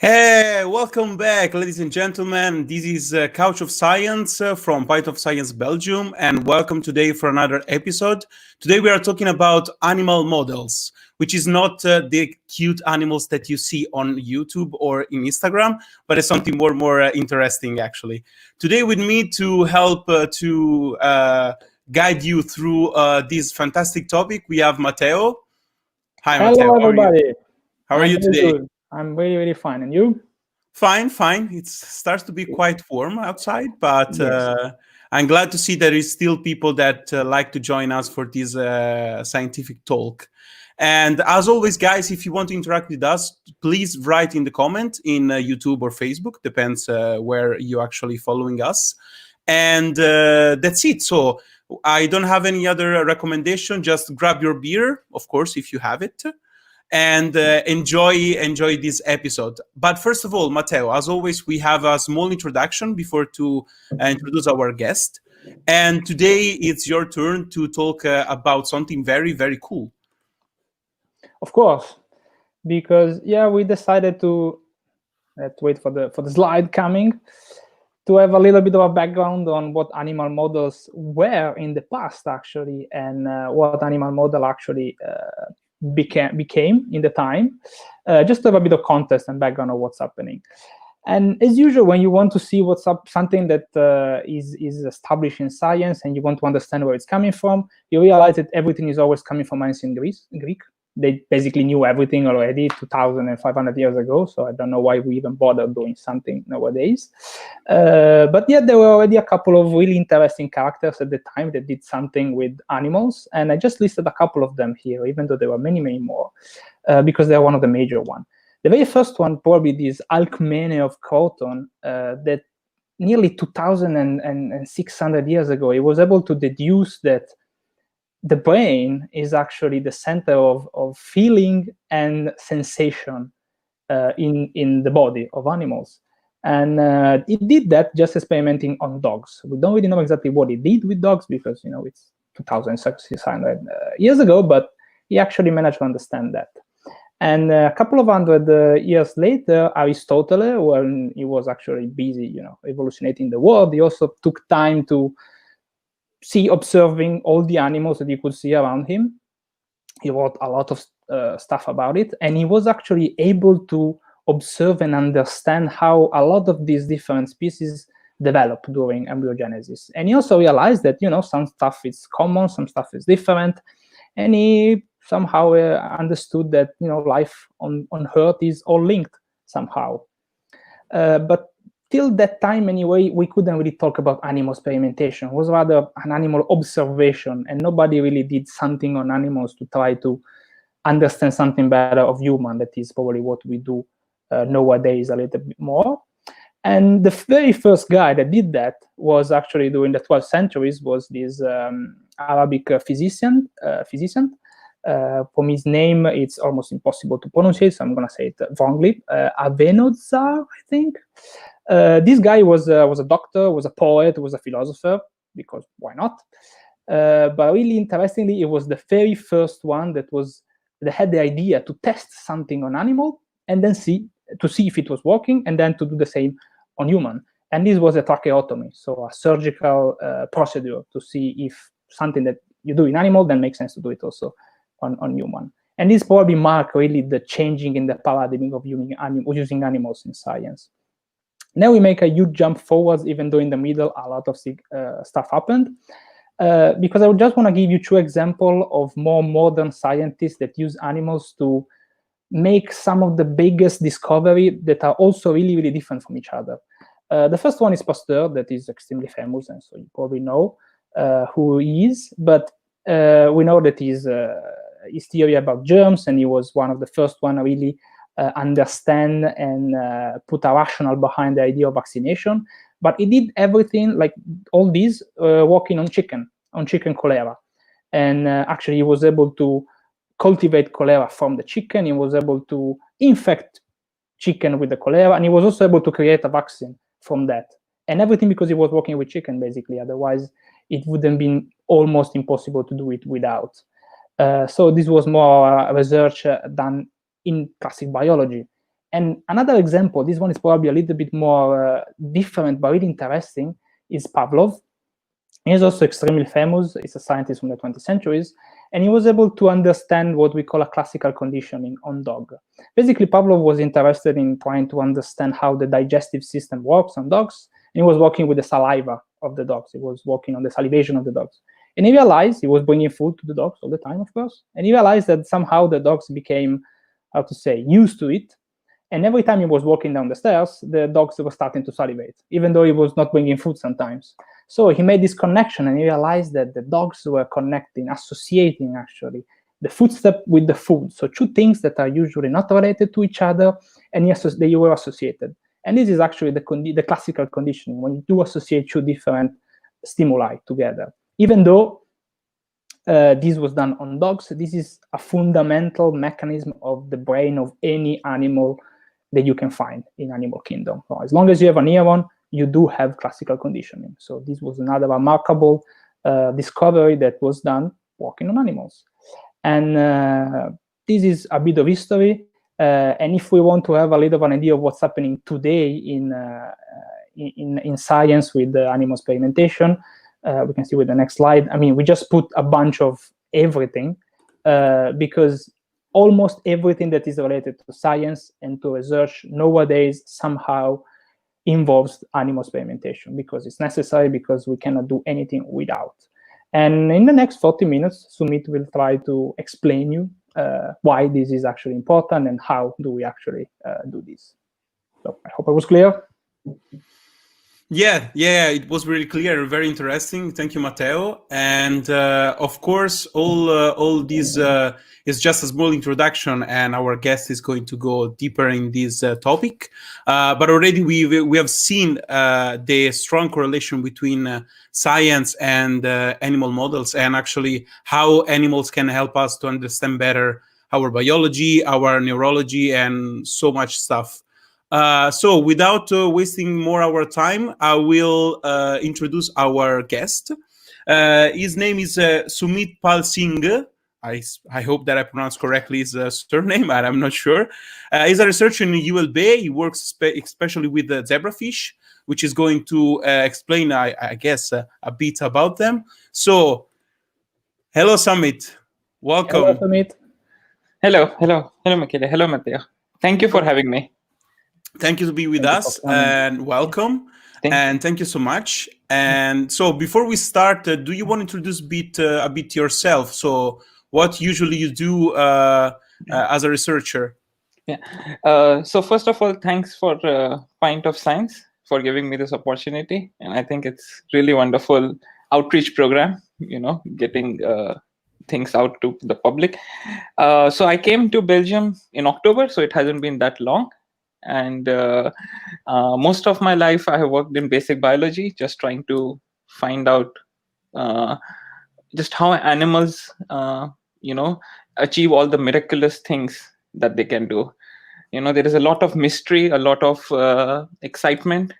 Hey, welcome back, ladies and gentlemen. This is Couch of Science from Bite of Science Belgium, and welcome today for another episode. Today we are talking about animal models, which is not the cute animals that you see on YouTube or in Instagram, but it's something more interesting, actually. Today with me to help to guide you through this fantastic topic, we have Matteo. Hi, Matteo. Hello, everybody. How are you very today? good. I'm really fine. And you? Fine. It starts to be quite warm outside, but Yes. I'm glad to see there is still people that like to join us for this scientific talk. And as always, guys, if you want to interact with us, please write in the comment in YouTube or Facebook, depends where you're actually following us. And that's it. So I don't have any other recommendation. Just grab your beer, of course, if you have it, and enjoy this episode. But first of all, Matteo, as always, we have a small introduction before to introduce our guest. And today it's your turn to talk about something very cool. Of course, because we decided to let's wait for the slide coming to have a little bit of a background on what animal models were in the past, actually, and what animal model actually became in the time, just to have a bit of context and background of what's happening. And as usual, when you want to see what's up, something that is established in science, and you want to understand where it's coming from, you realize that everything is always coming from ancient Greek. They basically knew everything already 2,500 years ago, so I don't know why we even bother doing something nowadays. But yeah, there were already a couple of really interesting characters at the time that did something with animals, and I just listed a couple of them here, even though there were many more, because they're one of the major ones. The very first one, probably this Alcmene of Croton, that nearly 2,600 years ago, he was able to deduce that the brain is actually the center of feeling and sensation in the body of animals. And it did that just experimenting on dogs. We don't really know exactly what it did with dogs because, it's 2,600 years ago, but he actually managed to understand that. And a couple of hundred years later, Aristotle, when he was actually busy, evolutionating the world, he also took time to observing all the animals that he could see around him. He wrote a lot of stuff about it, and he was actually able to observe and understand how a lot of these different species develop during embryogenesis. And he also realized that, some stuff is common, some stuff is different, and he somehow understood that, life on Earth is all linked somehow. But till that time, anyway, we couldn't really talk about animal experimentation. It was rather an animal observation, and nobody really did something on animals to try to understand something better of human. That is probably what we do nowadays a little bit more. And the very first guy that did that was actually during the 12th centuries, was this Arabic physician. From his name, it's almost impossible to pronounce it, so I'm going to say it wrongly. Avenozar, I think. This guy was a doctor, was a poet, was a philosopher, because why not? But really interestingly, it was the very first one that had the idea to test something on animal and then see if it was working, and then to do the same on human. And this was a tracheotomy, so a surgical procedure to see if something that you do in animal then makes sense to do it also on human. And this probably marked really the changing in the paradigm of using animals in science. Now we make a huge jump forwards, even though in the middle a lot of stuff happened. Because I would just want to give you two examples of more modern scientists that use animals to make some of the biggest discoveries that are also really different from each other. The first one is Pasteur, that is extremely famous, and so you probably know who he is. But we know that his theory about germs, and he was one of the first one really understand and put a rationale behind the idea of vaccination. But he did everything, like all these, working on chicken cholera. And actually he was able to cultivate cholera from the chicken. He was able to infect chicken with the cholera, and he was also able to create a vaccine from that. And everything because he was working with chicken, basically. Otherwise, it would have been almost impossible to do it without. So this was more research done in classic biology. And another example, this one is probably a little bit more different, but really interesting, is Pavlov. He's also extremely famous. He's a scientist from the 20th centuries, and he was able to understand what we call a classical conditioning on dog. Basically, Pavlov was interested in trying to understand how the digestive system works on dogs, and he was working with the saliva of the dogs. He was working on the salivation of the dogs. And he realized, he was bringing food to the dogs all the time, of course, and he realized that somehow the dogs became, how to say, used to it. And every time he was walking down the stairs, the dogs were starting to salivate, even though he was not bringing food sometimes. So he made this connection, and he realized that the dogs were connecting, associating actually the footstep with the food. So two things that are usually not related to each other, and they were associated. And this is actually the classical conditioning, when you do associate two different stimuli together. Even though this was done on dogs, this is a fundamental mechanism of the brain of any animal that you can find in animal kingdom. So as long as you have a neuron, you do have classical conditioning. So this was another remarkable discovery that was done working on animals. And this is a bit of history. And if we want to have a little of an idea of what's happening today in science with the animal experimentation, we can see with the next slide. I mean, we just put a bunch of everything because almost everything that is related to science and to research nowadays somehow involves animal experimentation, because it's necessary, because we cannot do anything without. And in the next 40 minutes, Sumeet will try to explain you why this is actually important and how do we actually do this. So I hope I was clear. Yeah, it was really clear, very interesting. Thank you, Matteo. And of course, all these is just a small introduction, and our guest is going to go deeper in this topic. But already we have seen the strong correlation between science and animal models, and actually how animals can help us to understand better our biology, our neurology, and so much stuff. So without wasting more our time, I will introduce our guest. His name is Sumeet Pal Singh. I hope that I pronounced correctly his surname, but I'm not sure. He's a researcher in ULB. He works especially with zebrafish, which is going to explain, I guess, a bit about them. So, hello, Sumeet. Welcome. Hello, Sumeet. Hello, Michele. Hello, Matteo. Thank you for having me. Thank you to be with us, and welcome. Thank you so much. And so before we start, do you want to introduce a bit yourself? So what usually you do as a researcher? Yeah. So first of all, thanks for Pint of Science for giving me this opportunity. And I think it's really wonderful outreach program, getting things out to the public. So I came to Belgium in October, so it hasn't been that long. And most of my life I have worked in basic biology, just trying to find out just how animals achieve all the miraculous things that they can do. There is a lot of mystery, a lot of excitement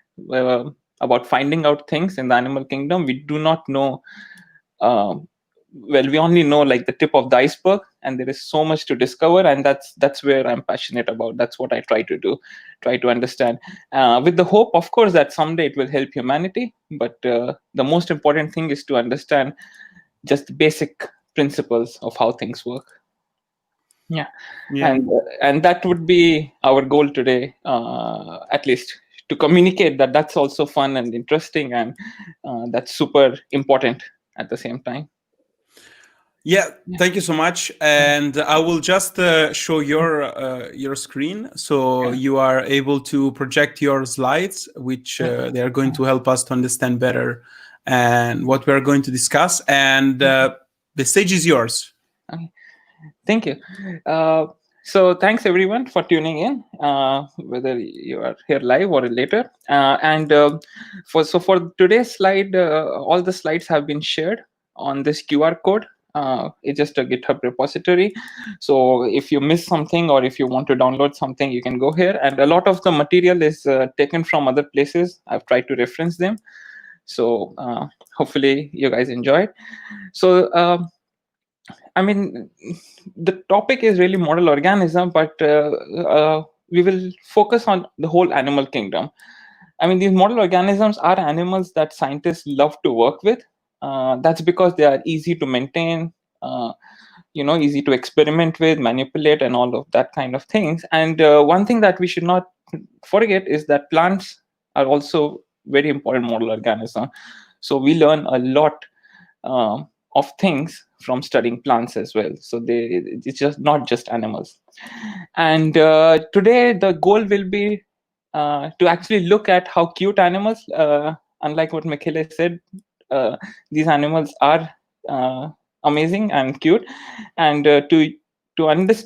about finding out things in the animal kingdom. We do not know we only know like the tip of the iceberg, and there is so much to discover, and that's where I'm passionate about. That's what I try to do, try to understand, with the hope, of course, that someday it will help humanity. But the most important thing is to understand just the basic principles of how things work. Yeah. And that would be our goal today, at least to communicate that that's also fun and interesting, and that's super important at the same time. Yeah, thank you so much. And I will just show your screen, so you are able to project your slides, which they are going to help us to understand better and what we are going to discuss. And the stage is yours. Okay. Thank you. So thanks everyone for tuning in, whether you are here live or later. For today's slide, all the slides have been shared on this QR code. It's just a GitHub repository. So if you miss something or if you want to download something, you can go here. And a lot of the material is taken from other places. I've tried to reference them. So hopefully you guys enjoy it. So I mean, the topic is really model organism, but we will focus on the whole animal kingdom. I mean, these model organisms are animals that scientists love to work with. That's because they are easy to maintain, easy to experiment with, manipulate, and all of that kind of things. And one thing that we should not forget is that plants are also very important model organism. So we learn a lot of things from studying plants as well. So it's just not just animals. And today the goal will be to actually look at how cute animals, unlike what Michele said, these animals are amazing and cute, and to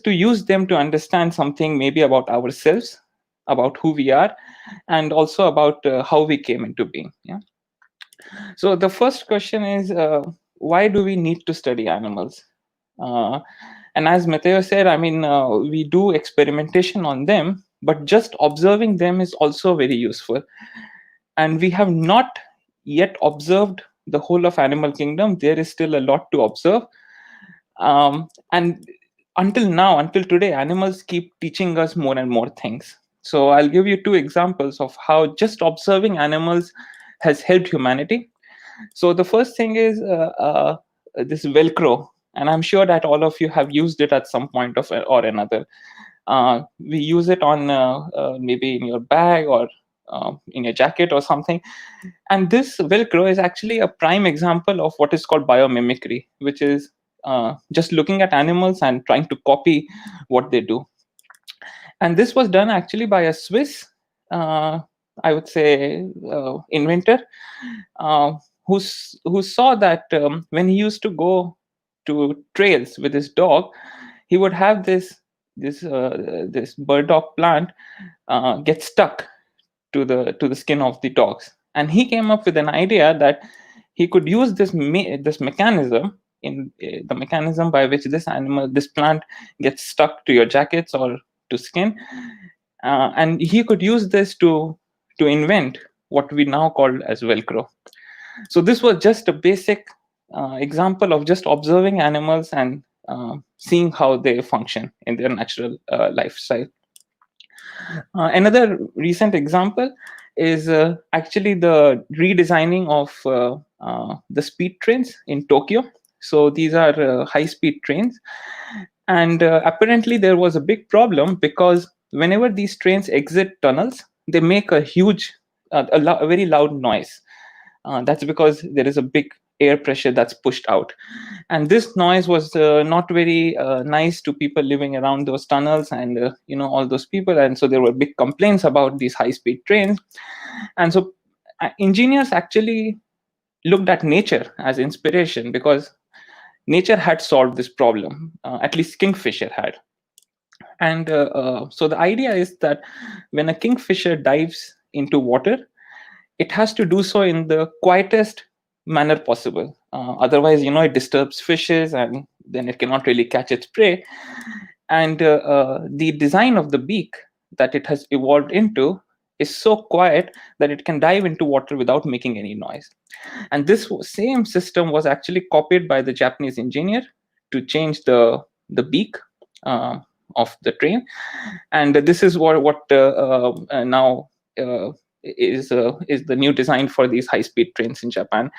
use them to understand something maybe about ourselves, about who we are, and also about how we came into being. Yeah. So the first question is, why do we need to study animals? And as Matteo said, I mean, we do experimentation on them, but just observing them is also very useful. And we have not yet observed the whole of animal kingdom. There is still a lot to observe. And until today, animals keep teaching us more and more things. So I'll give you two examples of how just observing animals has helped humanity. So the first thing is this Velcro, and I'm sure that all of you have used it at some point of or another. We use it on maybe in your bag or in your jacket or something. And this Velcro is actually a prime example of what is called biomimicry, which is just looking at animals and trying to copy what they do. And this was done actually by a Swiss, I would say, inventor, uh, who saw that when he used to go to trails with his dog, he would have this burdock plant get stuck to the skin of the dogs, and he came up with an idea that he could use this mechanism in the mechanism by which this plant gets stuck to your jackets or to skin, and he could use this to invent what we now call as Velcro. So this was just a basic example of just observing animals and seeing how they function in their natural lifestyle. Another recent example is actually the redesigning of the speed trains in Tokyo. So these are high-speed trains, and apparently there was a big problem because whenever these trains exit tunnels, they make a huge, a very loud noise. That's because there is a big air pressure that's pushed out, and this noise was not very nice to people living around those tunnels and all those people, and so there were big complaints about these high speed trains. And so engineers actually looked at nature as inspiration, because nature had solved this problem, at least kingfisher had. And so the idea is that when a kingfisher dives into water, it has to do so in the quietest manner possible. Otherwise, it disturbs fishes, and then it cannot really catch its prey. And the design of the beak that it has evolved into is so quiet that it can dive into water without making any noise. And this same system was actually copied by the Japanese engineer to change the beak of the train. And this is what now is the new design for these high-speed trains in Japan.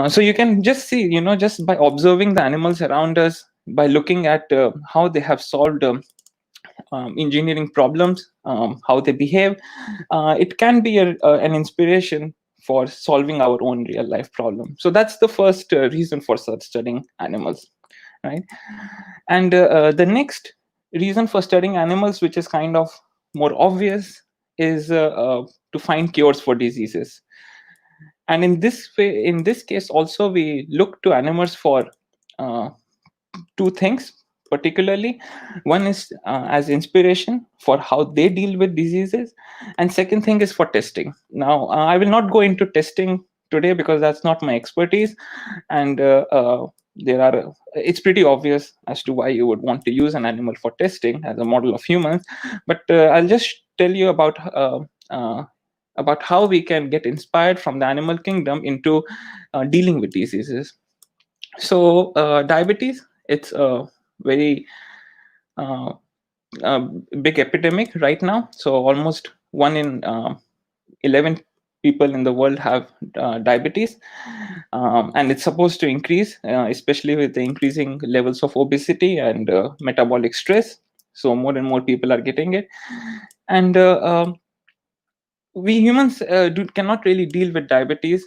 So you can just see, just by observing the animals around us, by looking at how they have solved engineering problems, how they behave, it can be an inspiration for solving our own real life problem. So that's the first reason for studying animals, right? And the next reason for studying animals, which is kind of more obvious, is to find cures for diseases. And in this case also, we look to animals for two things particularly. One is as inspiration for how they deal with diseases, and second thing is for testing. Now I will not go into testing today because that's not my expertise, and it's pretty obvious as to why you would want to use an animal for testing as a model of humans. But I'll just tell you about how we can get inspired from the animal kingdom into dealing with diseases. So diabetes, it's a very big epidemic right now. So almost 1 in 11 people in the world have diabetes, and it's supposed to increase, especially with the increasing levels of obesity and metabolic stress. So more and more people are getting it, and we humans cannot really deal with diabetes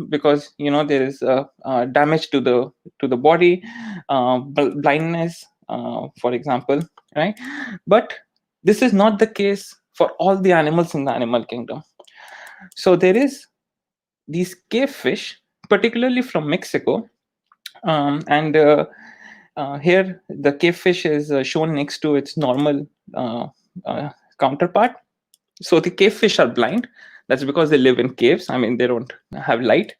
because there is damage to the body, blindness, for example, right? But this is not the case for all the animals in the animal kingdom. So there is these cave fish, particularly from Mexico, and here the cave fish is shown next to its normal counterpart. So the cave fish are blind. That's because they live in caves. I mean, they don't have light,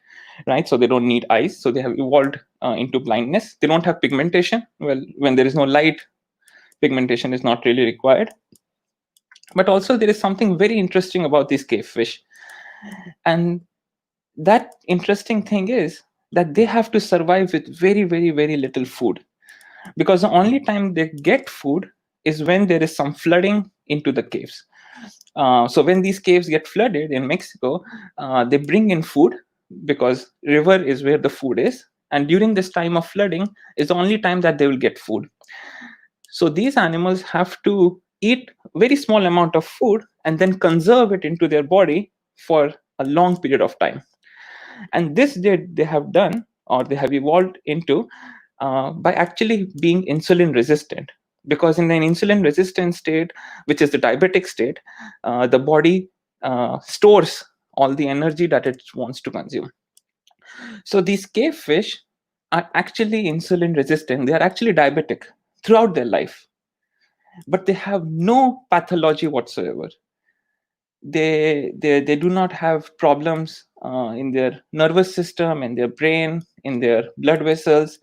right? So they don't need eyes. So they have evolved into blindness. They don't have pigmentation. Well, when there is no light, pigmentation is not really required. But also there is something very interesting about these cave fish. And that interesting thing is that they have to survive with very, very, very little food. Because the only time they get food is when there is some flooding into the caves. So when these caves get flooded in Mexico, they bring in food because river is where the food is. And during this time of flooding is the only time that they will get food. So these animals have to eat very small amount of food and then conserve it into their body for a long period of time. And this they have done, or they have evolved into, by actually being insulin resistant. Because in an insulin resistant state, which is the diabetic state, the body stores all the energy that it wants to consume. So these cave fish are actually insulin resistant. They are actually diabetic throughout their life, but they have no pathology whatsoever. They do not have problems in their nervous system, in their brain, in their blood vessels.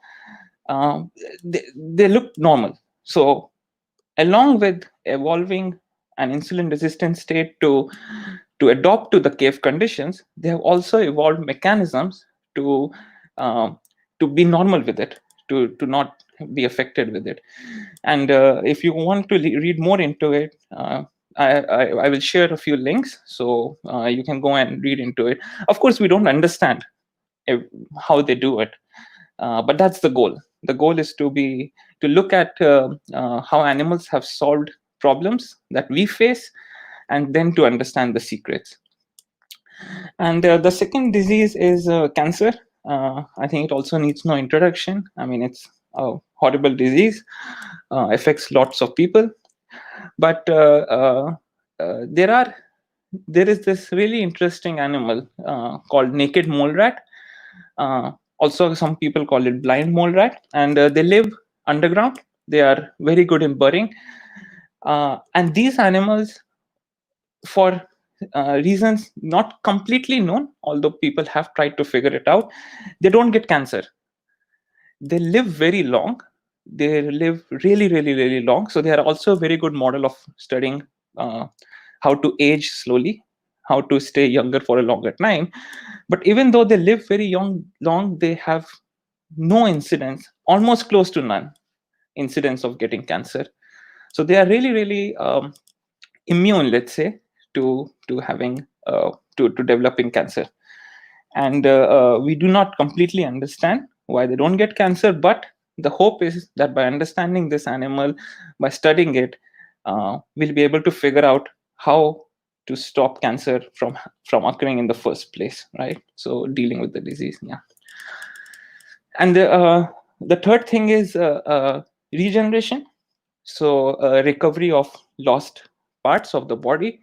They look normal. So along with evolving an insulin resistant state to adopt to the cave conditions, they have also evolved mechanisms to be normal with it, to not be affected with it. And if you want to read more into it, I will share a few links, so you can go and read into it. Of course, we don't understand how they do it, but that's the goal. The goal is to look at how animals have solved problems that we face, and then to understand the secrets. And the second disease is cancer. I think it also needs no introduction. I mean, it's a horrible disease, affects lots of people. But there is this really interesting animal called naked mole rat. Also, some people call it blind mole rat, and they live underground. They are very good in burrowing. And these animals, for reasons not completely known, although people have tried to figure it out, they don't get cancer. They live very long. They live really, really, really long. So they are also a very good model of studying how to age slowly, how to stay younger for a longer time. But even though they live very long, they have no incidence, almost close to none incidence of getting cancer. So they are really, really immune, let's say, to having to developing cancer. And we do not completely understand why they don't get cancer, but the hope is that by understanding this animal, by studying it, we'll be able to figure out how to stop cancer from occurring in the first place, right? So dealing with the disease. Yeah. And the third thing is regeneration. So recovery of lost parts of the body.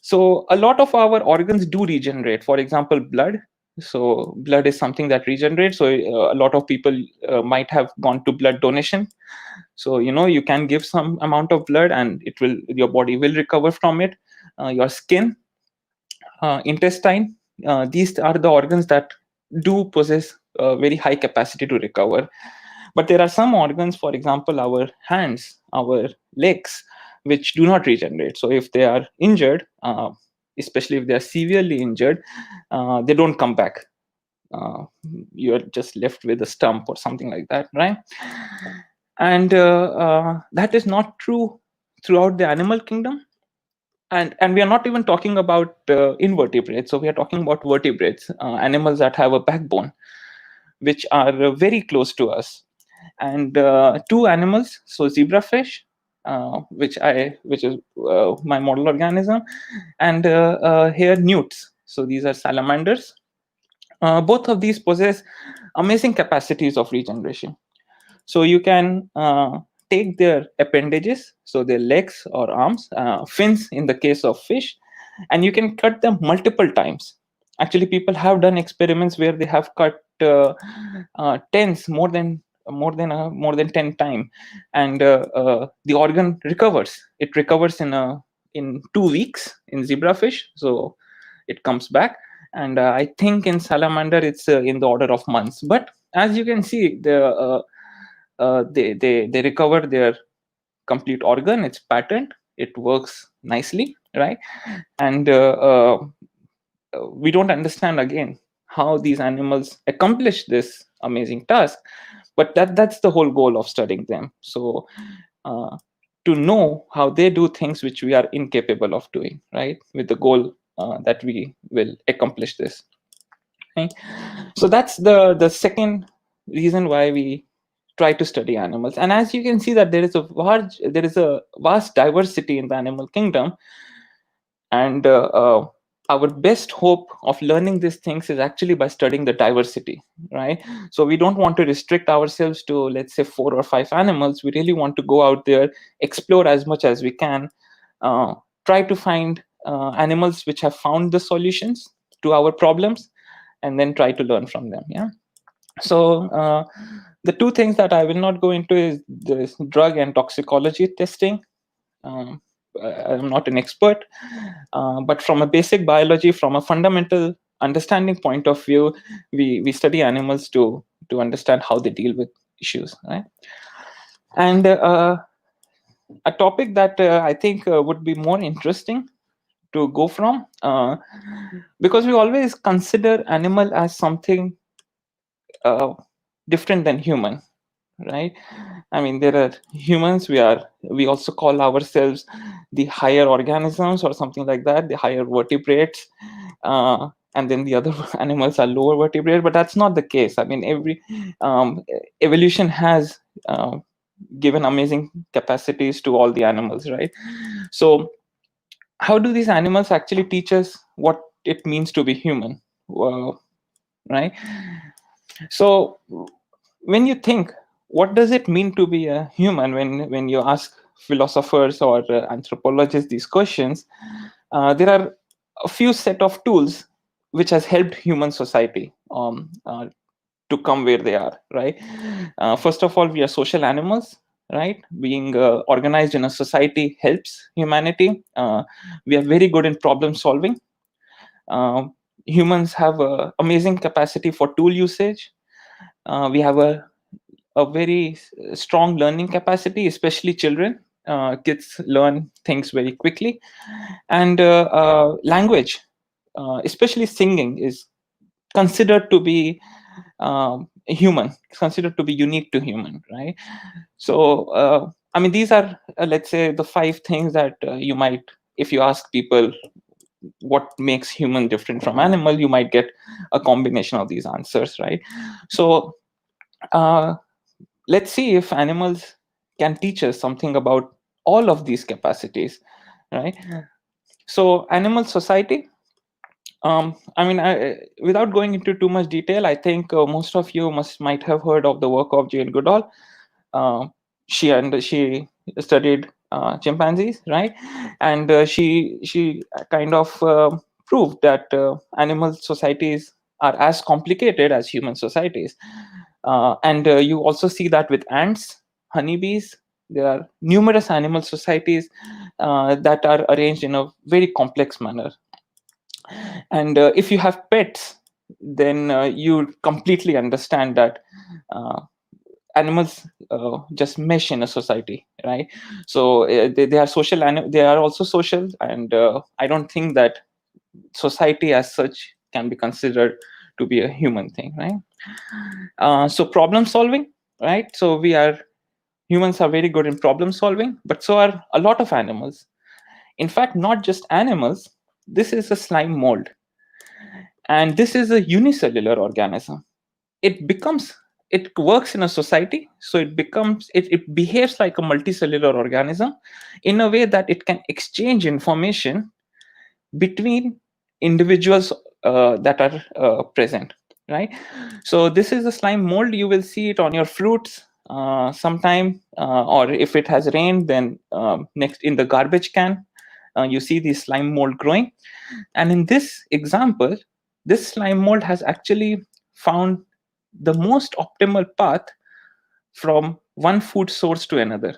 So a lot of our organs do regenerate. For example, blood. So blood is something that regenerates. So a lot of people might have gone to blood donation. So you can give some amount of blood, and your body will recover from it. Your skin, intestine, these are the organs that do possess a very high capacity to recover. But there are some organs, for example, our hands, our legs, which do not regenerate. So if they are injured, especially if they are severely injured, they don't come back. You're just left with a stump or something like that, right? And that is not true throughout the animal kingdom. And we are not even talking about invertebrates. So we are talking about vertebrates, animals that have a backbone, which are very close to us. And two animals, so zebrafish, which is my model organism, and here newts. So these are salamanders. Both of these possess amazing capacities of regeneration. So you can take their appendages, so their legs or arms, fins in the case of fish, and you can cut them multiple times. Actually, people have done experiments where they have cut tens, more than 10 times, and the organ recovers. It recovers in 2 weeks in zebrafish, so it comes back. And I think in salamander it's in the order of months. But as you can see, they recover their complete organ. It's patterned, it works nicely, right? And we don't understand again how these animals accomplish this amazing task, but that's the whole goal of studying them. So to know how they do things which we are incapable of doing, right, with the goal that we will accomplish this, right? So that's the second reason why we try to study animals. And as you can see that there is a vast diversity in the animal kingdom. And our best hope of learning these things is actually by studying the diversity, right? So we don't want to restrict ourselves to, let's say, 4 or 5 animals. We really want to go out there, explore as much as we can, try to find animals which have found the solutions to our problems, and then try to learn from them. Yeah. So the two things that I will not go into is this drug and toxicology testing. um, I'm not an expert, but from a basic biology, from a fundamental understanding point of view, we study animals to understand how they deal with issues, right? And a topic that I think would be more interesting to go from, because we always consider animal as something different than human, right? I mean, there are humans, we also call ourselves the higher organisms or something like that, the higher vertebrates, and then the other animals are lower vertebrates. But that's not the case. I mean, every evolution has given amazing capacities to all the animals, right? So how do these animals actually teach us what it means to be human? Right? So when you think, what does it mean to be a human, when you ask philosophers or anthropologists these questions, there are a few set of tools which has helped human society to come where they are, right? First of all, we are social animals, right? Being organized in a society helps humanity. We are very good in problem solving. uh, Humans have a amazing capacity for tool usage. We have a very strong learning capacity, especially children. Kids learn things very quickly. And language, especially singing, is considered to be human, considered to be unique to human, right? So I mean, these are let's say the 5 things that you might, if you ask people what makes human different from animal, you might get a combination of these answers, right? So uh, let's see if animals can teach us something about all of these capacities, right? So animal society, I mean, without going into too much detail, I think most of you might have heard of the work of Jane Goodall. uh, she studied chimpanzees, right? And she kind of proved that animal societies are as complicated as human societies. And you also see that with ants, honeybees. There are numerous animal societies that are arranged in a very complex manner. And if you have pets, then you completely understand that animals just mesh in a society, right? So they are social, they are also social. And I don't think that society as such can be considered to be a human thing, right? So problem solving, right? So humans are very good in problem solving, but so are a lot of animals. In fact, not just animals. This is a slime mold, and this is a unicellular organism. It works in a society, so it behaves like a multicellular organism in a way that it can exchange information between individuals that are present, right? So this is a slime mold. You will see it on your fruits sometime, or if it has rained, then next in the garbage can, you see the slime mold growing. And in this example, this slime mold has actually found the most optimal path from one food source to another.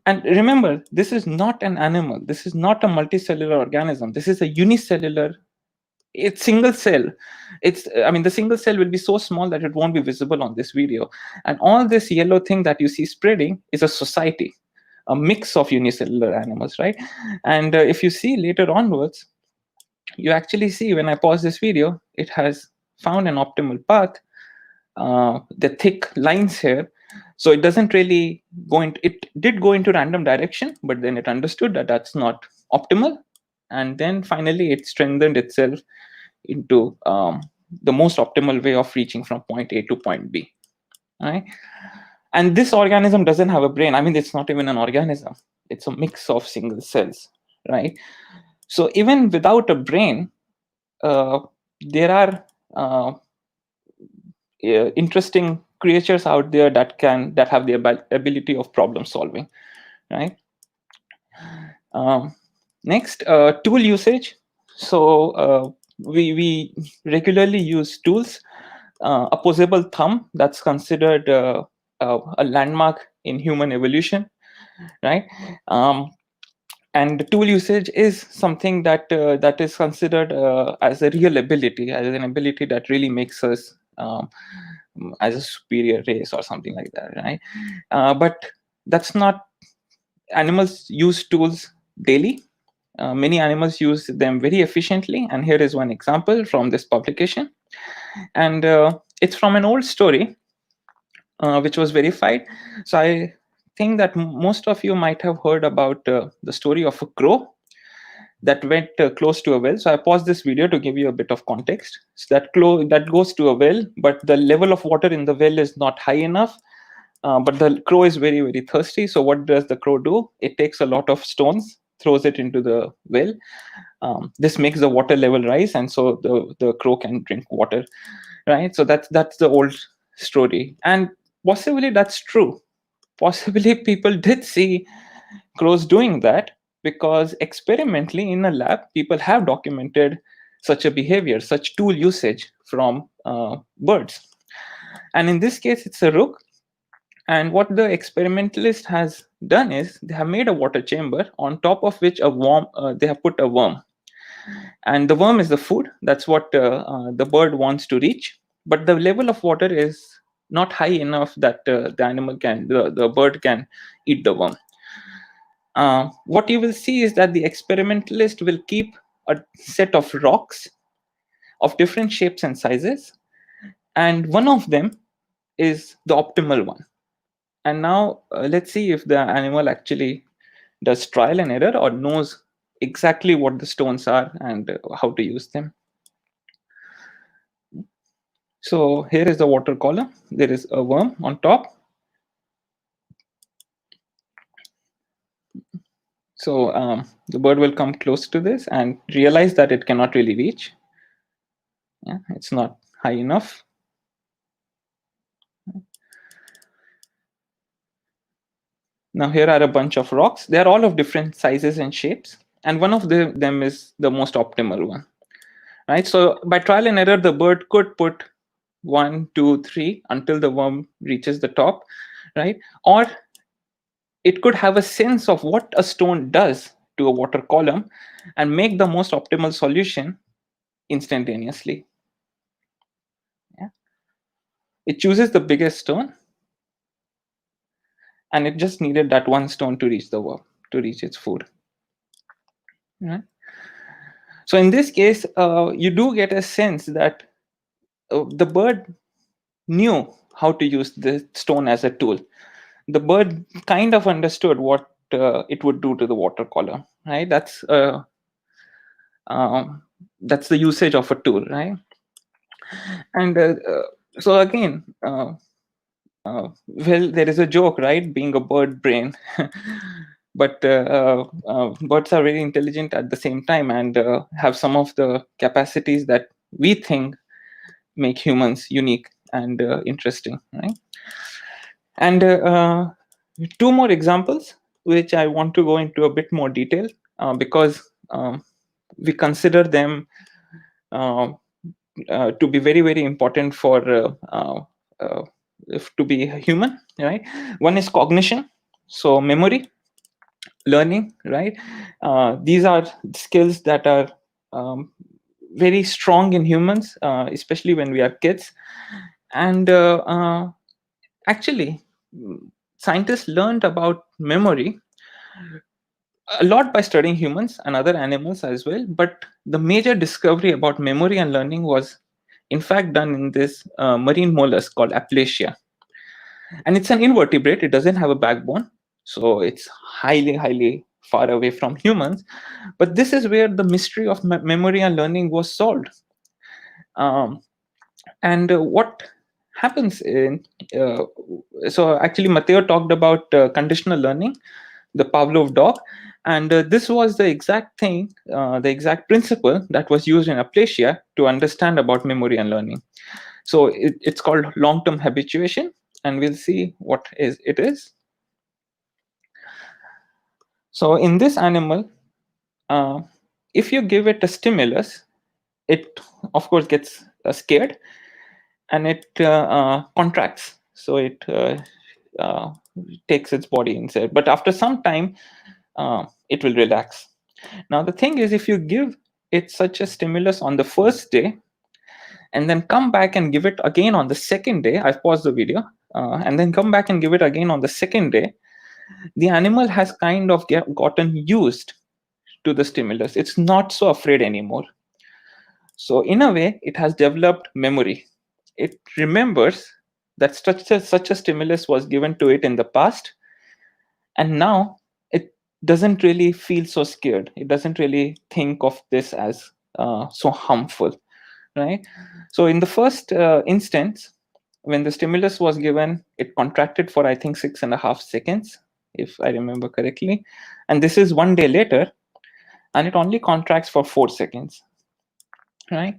And remember, this is not an animal. This is not a multicellular organism. This is a unicellular. It's single cell. The single cell will be so small that it won't be visible on this video. And all this yellow thing that you see spreading is a society, a mix of unicellular animals, right? And if you see later onwards, you actually see when I pause this video, it has found an optimal path. The thick lines here. So it doesn't really it did go into random direction, but then it understood that that's not optimal. And then finally it strengthened itself into the most optimal way of reaching from point A to point B. Right? And this organism doesn't have a brain. It's not even an organism. It's a mix of single cells, right? So even without a brain, there are interesting creatures out there that have the ability of problem solving, right? Next, tool usage. So we regularly use tools. Opposable thumb, that's considered a landmark in human evolution, right? And the tool usage is something that that is considered as a real ability, as an ability that really makes us as a superior race or something like that, right? But that's not. Animals use tools daily. Many animals use them very efficiently, and here is one example from this publication. And it's from an old story which was verified. So I think that most of you might have heard about the story of a crow that went close to a well. So I paused this video to give you a bit of context. So that goes to a well, but the level of water in the well is not high enough. But the crow is very, very thirsty. So what does the crow do? It takes a lot of stones, throws it into the well. This makes the water level rise, and so the crow can drink water, right? So that's the old story, and possibly that's true. Possibly people did see crows doing that, because experimentally in a lab, people have documented such a behavior, such tool usage from birds. And in this case, it's a rook. And what the experimentalist has done is they have made a water chamber on top of which they have put a worm. And the worm is the food. That's what the bird wants to reach. But the level of water is not high enough that the bird can eat the worm. What you will see is that the experimentalist will keep a set of rocks of different shapes and sizes, and one of them is the optimal one. And now let's see if the animal actually does trial and error or knows exactly what the stones are and how to use them. So here is the water column. There is a worm on top. So the bird will come close to this and realize that it cannot really reach. Yeah, it's not high enough. Now here are a bunch of rocks. They are all of different sizes and shapes, and one of them is the most optimal one, right? So by trial and error, the bird could put 1, 2, 3 until the worm reaches the top, right? Or it could have a sense of what a stone does to a water column and make the most optimal solution instantaneously. Yeah. It chooses the biggest stone, and it just needed that one stone to reach the worm, to reach its food. Right? So in this case, you do get a sense that the bird knew how to use the stone as a tool. the bird kind of understood what it would do to the water column, right? That's the usage of a tool, right? And so again, well, there is a joke, right? Being a bird brain, but birds are very intelligent at the same time and have some of the capacities that we think make humans unique and interesting, right? And two more examples, which I want to go into a bit more detail because we consider them to be very, very important for to be human, right? One is cognition, so memory, learning, right? These are skills that are very strong in humans, especially when we are kids. And actually, scientists learned about memory a lot by studying humans and other animals as well. But the major discovery about memory and learning was, in fact, done in this marine mollusk called Aplysia. And it's an invertebrate, it doesn't have a backbone. So it's highly, highly far away from humans. But this is where the mystery of memory and learning was solved. And what happens in, so actually Matteo talked about conditional learning, the Pavlov dog. And this was the exact thing, the exact principle that was used in Aplysia to understand about memory and learning. So it's called long-term habituation, and we'll see what it is. So in this animal, if you give it a stimulus, it of course gets scared and it contracts. So it takes its body inside. But after some time, it will relax. Now the thing is, if you give it such a stimulus on the first day and then come back and give it again on the second day, I've paused the video, and then come back and give it again on the second day, the animal has kind of gotten used to the stimulus. It's not so afraid anymore. So in a way, it has developed memory. It remembers that such a stimulus was given to it in the past, and now it doesn't really feel so scared. It doesn't really think of this as so harmful, right? So in the first instance, when the stimulus was given, it contracted for, I think, 6.5 seconds, if I remember correctly. And this is 1 day later, and it only contracts for 4 seconds, right?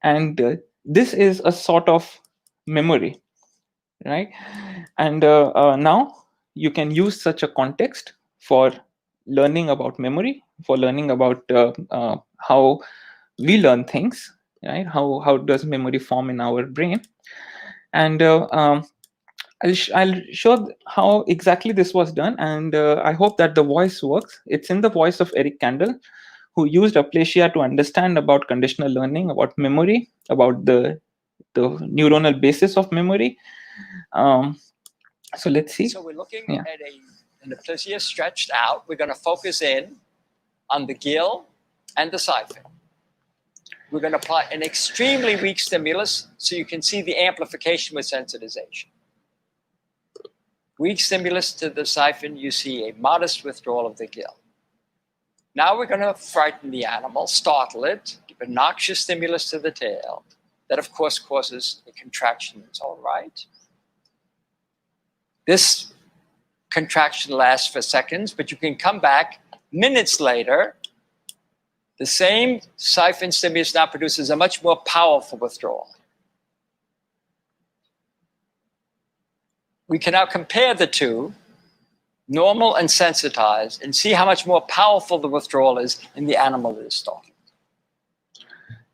And this is a sort of memory, right? And now you can use such a context for learning about memory, for learning about how we learn things, right? How does memory form in our brain? And I'll show how exactly this was done, and I hope that the voice works. It's in the voice of Eric Kandel, who used Aplysia to understand about conditional learning, about memory, about the neuronal basis of memory. So let's see. So we're looking at an Aplysia stretched out. We're going to focus in on the gill and the siphon. We're going to apply an extremely weak stimulus so you can see the amplification with sensitization. Weak stimulus to the siphon, you see a modest withdrawal of the gill. Now we're going to frighten the animal, startle it, give a noxious stimulus to the tail. That, of course, causes a contraction in its own right. This contraction lasts for seconds, but you can come back minutes later. The same siphon stimulus now produces a much more powerful withdrawal. We can now compare the two, normal and sensitized, and see how much more powerful the withdrawal is in the animal that is startled.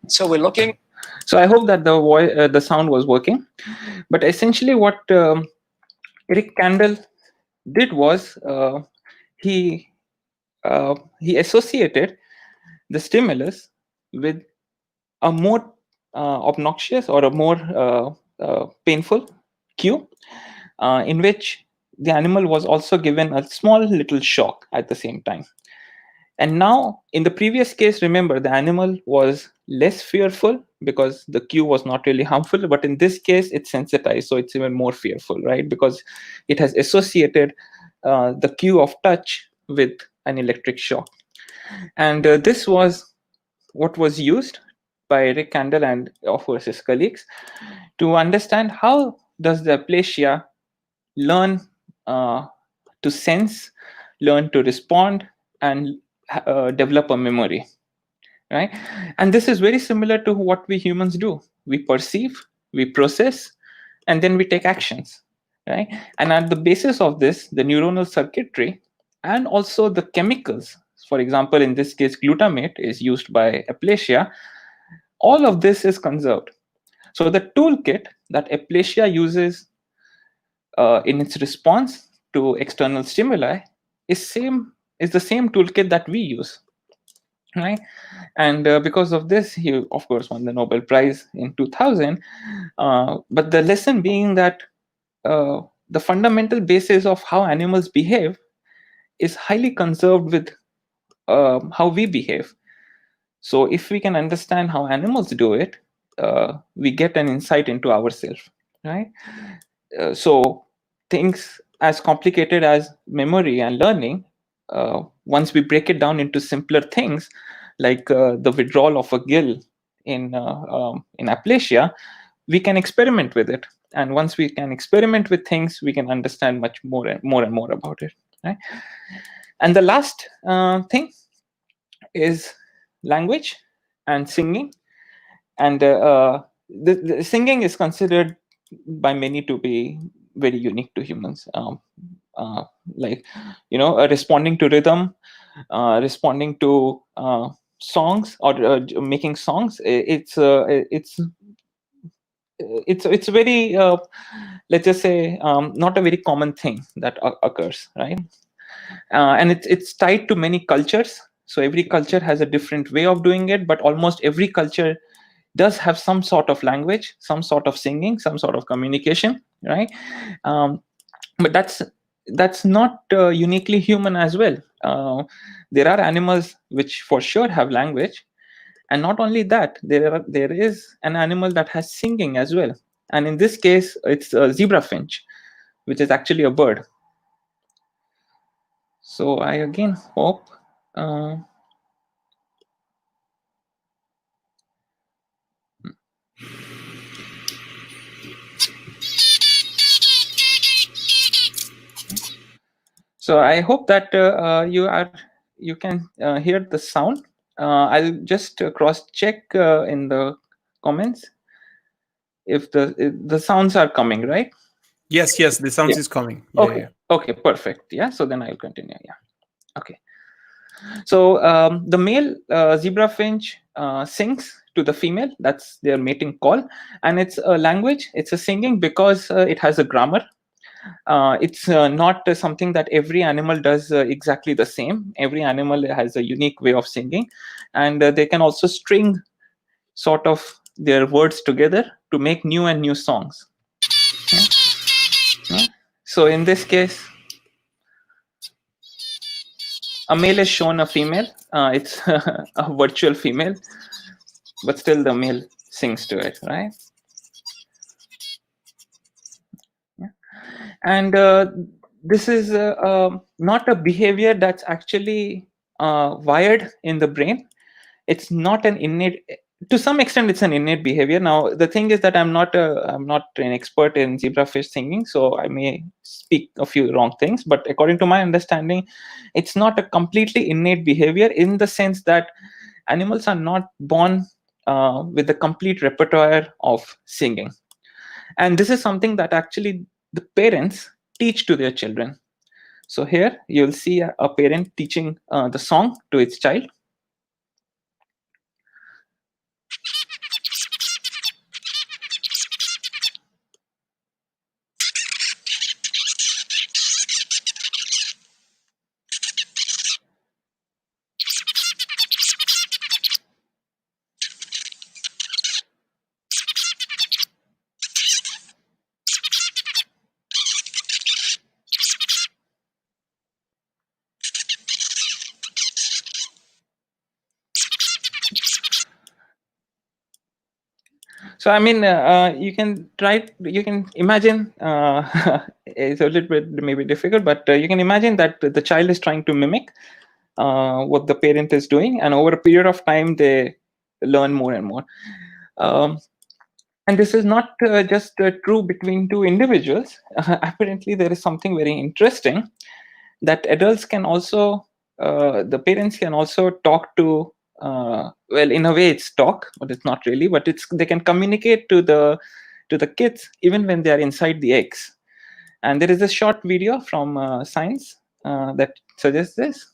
So we're looking. So I hope that the sound was working. But essentially what Eric Kandel did was he associated the stimulus with a more obnoxious or a more painful cue, in which the animal was also given a small little shock at the same time. And now, in the previous case, remember, the animal was less fearful because the cue was not really harmful, but in this case it's sensitized, so it's even more fearful, right? Because it has associated the cue of touch with an electric shock. And this was what was used by Rick Kandel and of course his colleagues to understand how does the aplysia learn to sense, learn to respond, and develop a memory, right? And this is very similar to what we humans do. We perceive, we process, and then we take actions, right? And at the basis of this, the neuronal circuitry and also the chemicals, for example, in this case, glutamate is used by aplysia, all of this is conserved. So the toolkit that aplysia uses in its response to external stimuli is the same toolkit that we use, right? And because of this, he of course won the Nobel Prize in 2000. But the lesson being that the fundamental basis of how animals behave is highly conserved with how we behave. So if we can understand how animals do it, we get an insight into ourselves, right? So things as complicated as memory and learning, once we break it down into simpler things, like the withdrawal of a gill in aplysia, we can experiment with it. And once we can experiment with things, we can understand much more and more about it, right? And the last thing is language and singing. And the singing is considered by many to be very unique to humans. Like, responding to rhythm, responding to songs, or making songs. It's very, let's just say, not a very common thing that occurs, right? And it's tied to many cultures. So every culture has a different way of doing it, but almost every culture does have some sort of language, some sort of singing, some sort of communication, right? But that's not uniquely human as well. There are animals which for sure have language, and not only that, there is an animal that has singing as well. And in this case, it's a zebra finch, which is actually a bird. So I again hope so I hope that you can hear the sound. I'll just cross check in the comments if the sounds are coming, right? Yes, the sound is coming. Okay, perfect. Yeah, so then I'll continue. Yeah, okay. So the male zebra finch sings to the female. That's their mating call, and it's a language. It's a singing because it has a grammar. It's not something that every animal does exactly the same. Every animal has a unique way of singing, and they can also string sort of their words together to make new and new songs. Yeah. So in this case, a male is shown a female. It's a virtual female, but still the male sings to it, right? Yeah. And this is not a behavior that's actually wired in the brain. It's not an innate. To some extent, it's an innate behavior. Now, the thing is that I'm not an expert in zebrafish singing, so I may speak a few wrong things. But according to my understanding, it's not a completely innate behavior in the sense that animals are not born with a complete repertoire of singing. And this is something that actually the parents teach to their children. So here you'll see a parent teaching the song to its child. So I mean, you can imagine, it's a little bit maybe difficult, but you can imagine that the child is trying to mimic what the parent is doing, and over a period of time they learn more and more. And this is not just true between two individuals. Apparently there is something very interesting, that adults can also, the parents can also talk to, well, in a way it's talk, but it's not really, but they can communicate to the kids even when they are inside the eggs. And there is a short video from Science that suggests this.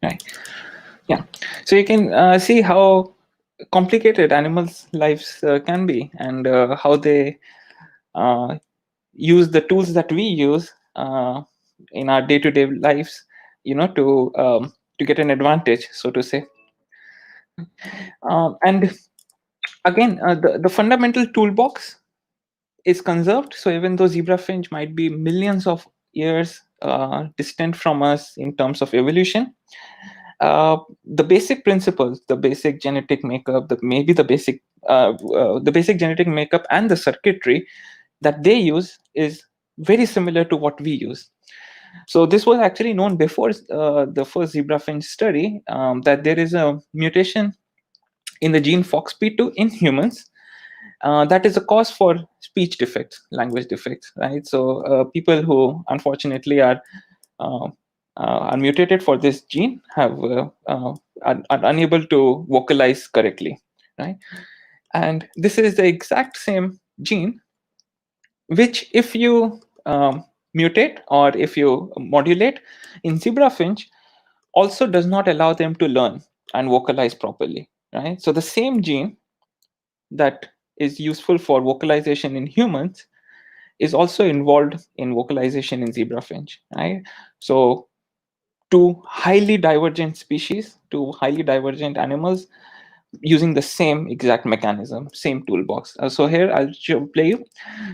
Right. Yeah. So you can see how complicated animals' lives can be, and how they use the tools that we use in our day-to-day lives, to get an advantage, so to say. And again, the fundamental toolbox is conserved. So even though zebra finch might be millions of years distant from us in terms of evolution, the basic principles, the basic genetic makeup, the basic genetic makeup and the circuitry that they use is very similar to what we use. So this was actually known before the first zebra finch study, that there is a mutation in the gene FOXP2 in humans that is a cause for speech defects, language defects, right? So people who unfortunately are mutated for this gene are unable to vocalize correctly, right? And this is the exact same gene which, if you mutate or if you modulate in zebra finch, also does not allow them to learn and vocalize properly, right? So the same gene that is useful for vocalization in humans is also involved in vocalization in zebra finch, right? So two highly divergent species, two highly divergent animals using the same exact mechanism, same toolbox. So here I'll play you.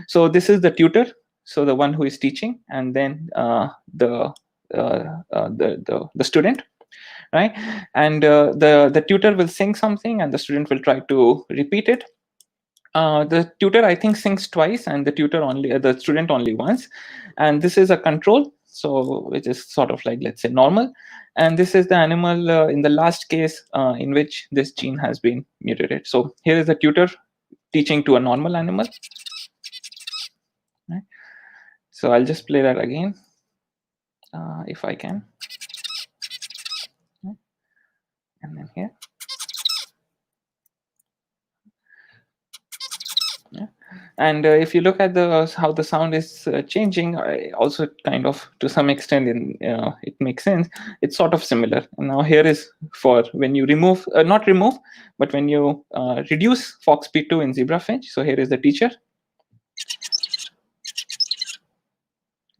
So this is the tutor, so the one who is teaching, and then the student, right? And the tutor will sing something and the student will try to repeat it. The tutor, I think, sings twice, and the student only once. And this is a control, so which is sort of like, let's say, normal. And this is the animal in the last case in which this gene has been mutated. So here is the tutor teaching to a normal animal. Right? So I'll just play that again, if I can. Right? And then here. Yeah. And if you look at how the sound is changing, also kind of to some extent it makes sense. It's sort of similar. And now here is for when you remove, not remove, but when you reduce FOXP2 in zebra finch. So here is the teacher.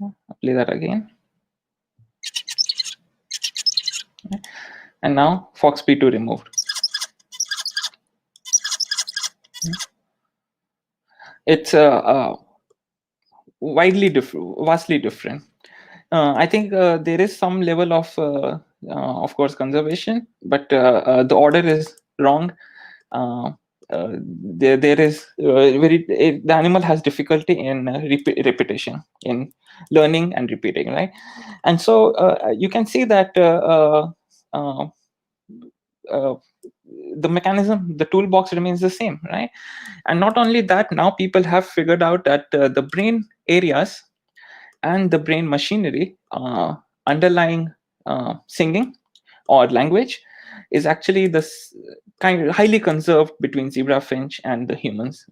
I'll play that again. Okay. And now FOXP2 removed. It's vastly different. I think there is some level of course, conservation, but the order is wrong. There is the animal has difficulty in repetition, in learning and repeating, right? And so you can see that the mechanism, the toolbox remains the same, right? And not only that, now people have figured out that the brain areas and the brain machinery underlying singing or language is actually this kind of highly conserved between zebra finch and the humans.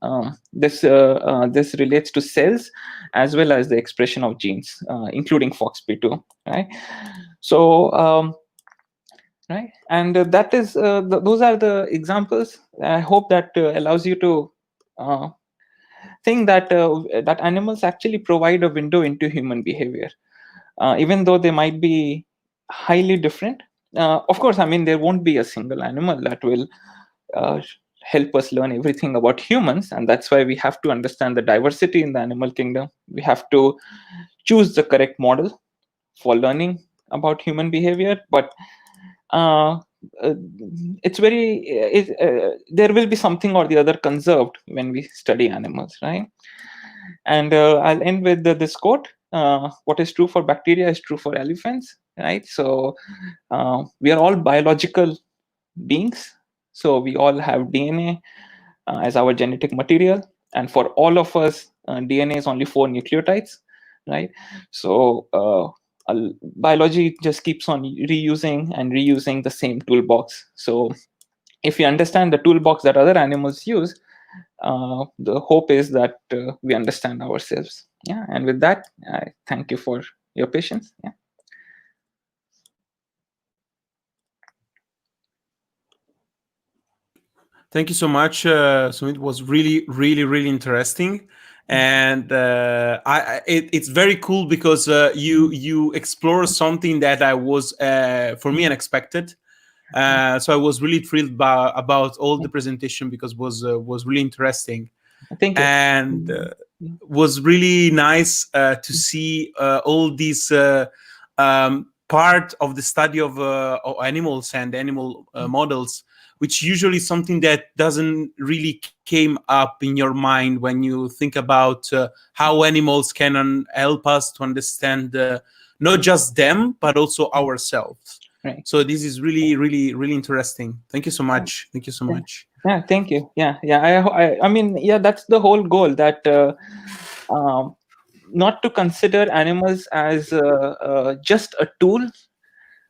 This relates to cells as well as the expression of genes, including FOXP2, right? So right, and that is those are the examples. I hope that allows you to think that that animals actually provide a window into human behavior, even though they might be highly different. Of course, I mean, there won't be a single animal that will help us learn everything about humans, and that's why we have to understand the diversity in the animal kingdom. We have to choose the correct model for learning about human behavior, but it's there will be something or the other conserved when we study animals, right? And I'll end with this quote: what is true for bacteria is true for elephants, right? So we are all biological beings, so we all have DNA as our genetic material, and for all of us DNA is only 4 nucleotides, right? So biology just keeps on reusing and reusing the same toolbox. So if we understand the toolbox that other animals use, the hope is that we understand ourselves. Yeah, and with that, I thank you for your patience. Yeah. Thank you so much. So it was really, really, really interesting, and it's very cool because you explore something that I was for me unexpected. So I was really thrilled about all the presentation because was really interesting. Thank you. And was really nice to see all these part of the study of animals and animal models, which usually something that doesn't really came up in your mind when you think about how animals can help us to understand not just them, but also ourselves. Right. So this is really, really, really interesting. Thank you so much. Thank you so much. Yeah, thank you. Yeah. I mean, yeah, that's the whole goal, that not to consider animals as just a tool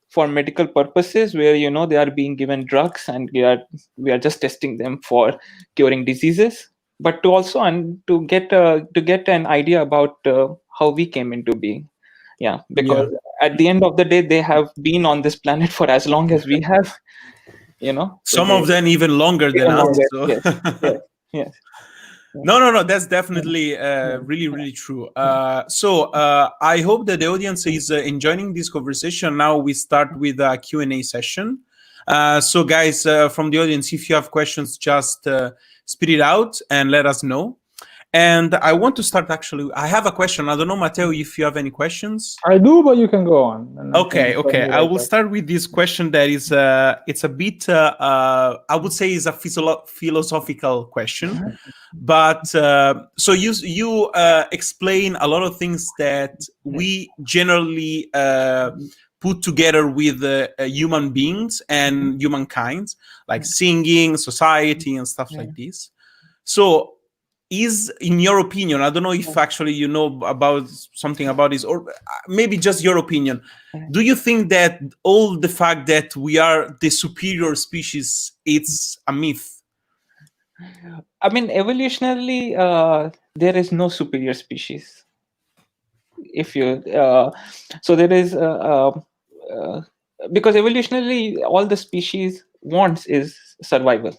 for medical purposes, where they are being given drugs and we are just testing them for curing diseases, but to also to get an idea about how we came into being. Yeah, because at the end of the day, they have been on this planet for as long as we have. Some of them even longer than us. So. Yes. No, that's definitely really, really true. So I hope that the audience is enjoying this conversation. Now we start with a Q&A session. So guys, from the audience, if you have questions, just spit it out and let us know. And I want to start, actually, I have a question. I don't know, Matteo, if you have any questions. I do, but you can go on. Okay. I will start with this question that is, it's a bit, I would say is a philosophical question. But so you explain a lot of things that we generally put together with human beings and humankind, like singing, society, and stuff like this. So is, in your opinion, I don't know if actually you know about something about this, or maybe just your opinion, do you think that all the fact that we are the superior species, it's a myth? I mean, evolutionarily, there is no superior species. If you so there is because evolutionarily all the species wants is survival.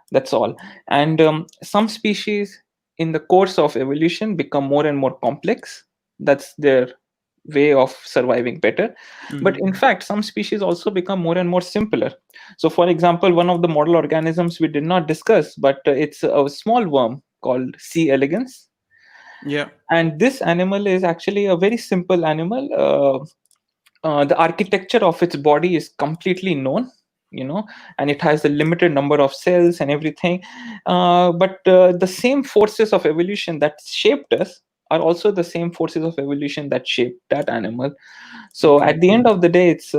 That's all. And some species in the course of evolution become more and more complex. That's their way of surviving better. But in fact, some species also become more and more simpler. So for example, one of the model organisms we did not discuss, but it's a small worm called C. elegans. Yeah. And this animal is actually a very simple animal. The architecture of its body is completely known, and it has a limited number of cells and everything. But the same forces of evolution that shaped us are also the same forces of evolution that shaped that animal. So Okay. at the end of the day, it's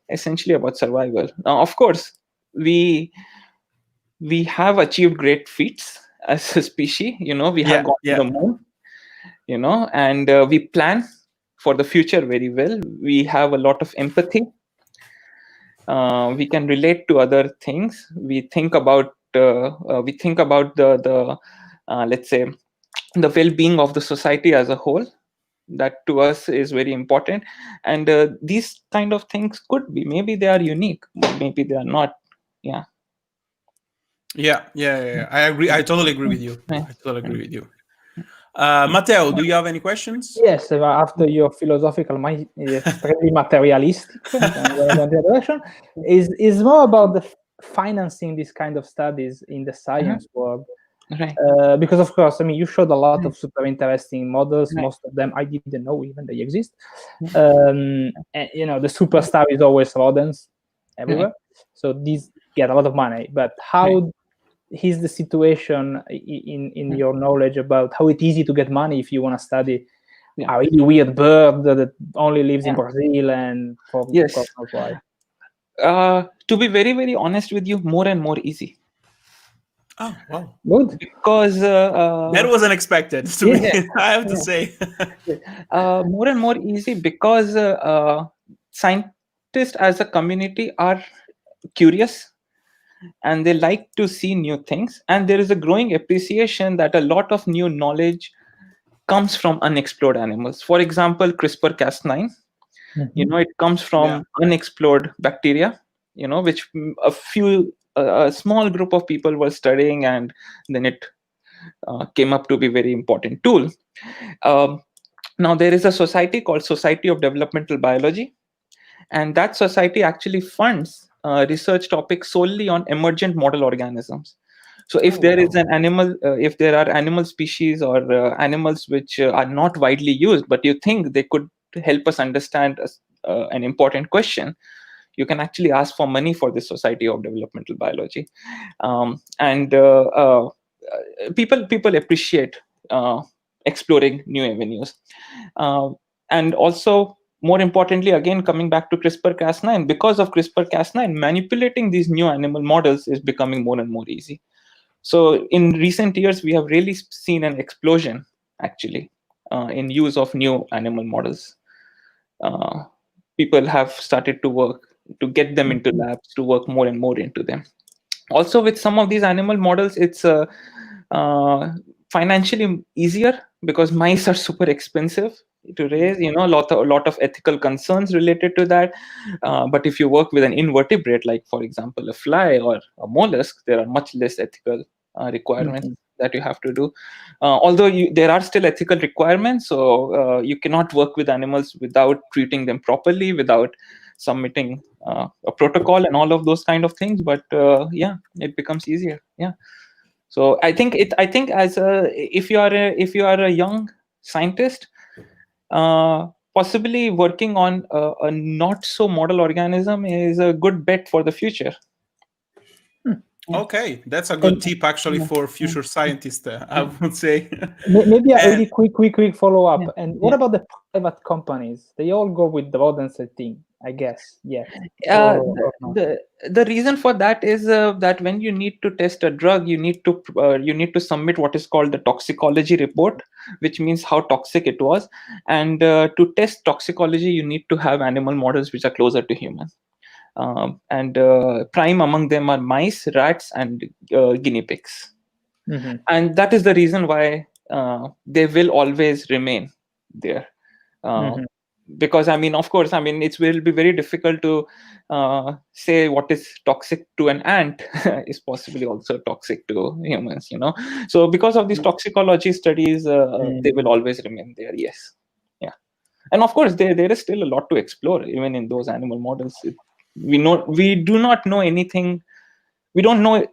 essentially about survival. Now, of course, we have achieved great feats as a species. We have Yeah. gone to Yeah. the moon, and we plan for the future very well. We have a lot of empathy. We can relate to other things. We think about the let's say the well-being of the society as a whole. That to us is very important, and these kind of things could be, maybe they are unique, maybe they are not. Yeah. Yeah. I agree. I totally agree with you. Yeah. I totally agree with you. Matteo, do you have any questions? Yes, after your philosophical, my extremely materialistic, going on the other direction, is more about the financing this kind of studies in the science world. Right. Because of course, I mean, you showed a lot of super interesting models. Right. Most of them I didn't know even they exist. And, the superstar is always rodents everywhere. So these get a lot of money. But how is the situation in your knowledge about how it's easy to get money if you want to study a really weird bird that only lives in Brazil and for Yes. God knows why? To be very, very honest with you, more and more easy. Oh, wow. Good. Because That was unexpected to me, I have to say. More and more easy because scientists as a community are curious and they like to see new things, and there is a growing appreciation that a lot of new knowledge comes from unexplored animals. For example, CRISPR-Cas9, it comes from unexplored bacteria, which a small group of people were studying, and then it came up to be very important tool. Now there is a society called Society of Developmental Biology, and that society actually funds research topics solely on emergent model organisms. So if there is an animal, if there are animal species or animals which are not widely used, but you think they could help us understand an important question, you can actually ask for money for the Society of Developmental Biology. And people appreciate exploring new avenues. And also, more importantly, again, coming back to CRISPR-Cas9, because of CRISPR-Cas9, manipulating these new animal models is becoming more and more easy. So in recent years, we have really seen an explosion, actually, in use of new animal models. People have started to work to get them into labs, to work more and more into them. Also, with some of these animal models, it's financially easier because mice are super expensive to raise. A lot of ethical concerns related to that. But if you work with an invertebrate, like for example a fly or a mollusk, there are much less ethical requirements that you have to do. Although there are still ethical requirements, so you cannot work with animals without treating them properly, without submitting a protocol and all of those kind of things. But it becomes easier. So I think as if you are a young scientist, possibly working on a not so model organism is a good bet for the future. Okay, that's a good tip actually for future scientists, I would say. Maybe a really quick follow-up. And what about the private companies? They all go with the rodents, I think, I guess. Yeah. The reason for that is that when you need to test a drug, you need to submit what is called the toxicology report, which means how toxic it was. And to test toxicology, you need to have animal models which are closer to humans. And prime among them are mice, rats, and guinea pigs. And that is the reason why they will always remain there. Because of course, it will be very difficult to say what is toxic to an ant is possibly also toxic to humans. So because of these toxicology studies, they will always remain there. Yes. And of course, there is still a lot to explore even in those animal models. We do not know anything. We don't know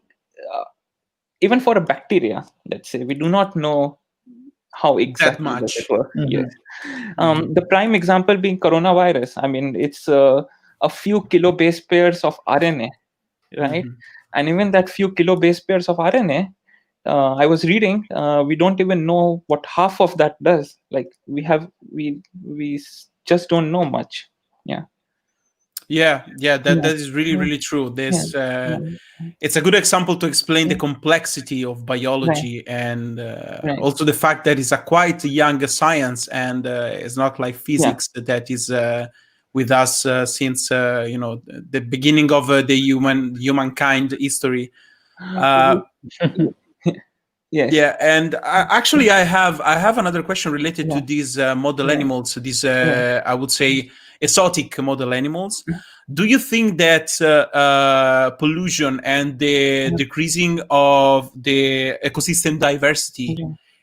even for a bacteria, let's say, we do not know how exactly does much. it work. Mhm. Yes. The prime example being coronavirus. I mean, it's a few kilo base pairs of RNA, right? Mhm. And even that few kilo base pairs of RNA, I was reading, we don't even know what half of that does. Like we just don't know much. Yeah. Yeah, that is really true. This it's a good example to explain the complexity of biology, and also the fact that it's a quite young science, and it's not like physics that is with us since the beginning of the humankind history. Yes. Yeah, and actually, I have another question related to these model animals. These I would say exotic model animals. Do you think that pollution and the decreasing of the ecosystem diversity